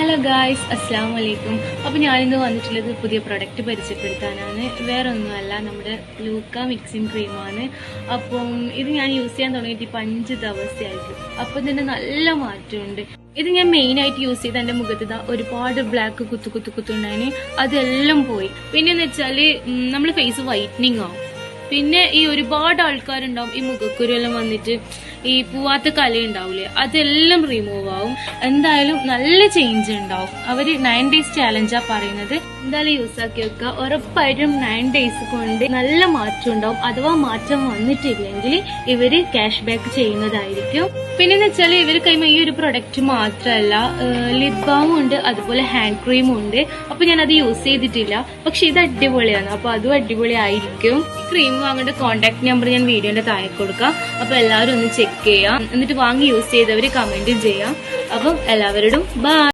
Hello guys, അസ്സാം വലൈക്കും. അപ്പോൾ ഞാനിന്ന് വന്നിട്ടുള്ളത് പുതിയ പ്രൊഡക്റ്റ് പരിചയപ്പെടുത്താനാണ്. വേറെ ഒന്നുമല്ല, നമ്മുടെ ലൂക്ക മിക്സിംഗ് ക്രീമാണ്. അപ്പം ഇത് ഞാൻ യൂസ് ചെയ്യാൻ തുടങ്ങിയിട്ട് ഇപ്പം 5 ദിവസമായിരിക്കും. അപ്പം തന്നെ നല്ല മാറ്റമുണ്ട്. ഇത് ഞാൻ മെയിനായിട്ട് യൂസ് ചെയ്ത് എൻ്റെ മുഖത്ത് ഒരുപാട് ബ്ലാക്ക് കുത്തുണ്ടായിന്, അതെല്ലാം പോയി. പിന്നെന്ന് വെച്ചാൽ നമ്മൾ ഫേസ് വൈറ്റനിങ് ആവും. പിന്നെ ഈ ഒരുപാട് ആൾക്കാരുണ്ടാവും ഈ മുഖക്കുരുവെല്ലാം വന്നിട്ട് ഈ പൂവാത്ത കല ഉണ്ടാവില്ലേ, അതെല്ലാം റിമൂവ് ആവും. എന്തായാലും നല്ല ചേഞ്ച് ഉണ്ടാവും. അവര് 9 ഡേയ്സ് ചാലഞ്ചാ പറയുന്നത്. എന്തായാലും യൂസ് ആക്കി വെക്കുക. ഉറപ്പായിട്ടും 9 ഡേയ്സ് കൊണ്ട് നല്ല മാറ്റം ഉണ്ടാവും. അഥവാ മാറ്റം വന്നിട്ടില്ലെങ്കിൽ ഇവര് ക്യാഷ് ബാക്ക് ചെയ്യുന്നതായിരിക്കും. പിന്നെന്ന് വെച്ചാൽ ഇവര് കൈമ ഈ ഒരു പ്രൊഡക്റ്റ് മാത്രമല്ല, ലിപ് ബാമും ഉണ്ട്, അതുപോലെ ഹാൻഡ് ക്രീമും ഉണ്ട്. അപ്പൊ ഞാൻ അത് യൂസ് ചെയ്തിട്ടില്ല, പക്ഷെ ഇത് അടിപൊളിയാണ്. അപ്പൊ അതും അടിപൊളിയായിരിക്കും. ക്രീം വാങ്ങേണ്ട കോൺടാക്ട് നമ്പർ ഞാൻ വീഡിയോന്റെ താഴെ കൊടുക്കാം. അപ്പൊ എല്ലാവരും ഒന്ന് ചെക്ക് ചെയ്യാം. എന്നിട്ട് വാങ്ങി യൂസ് ചെയ്തവര് കമന്റ് ചെയ്യാം. അപ്പം എല്ലാവരോടും ബൈ.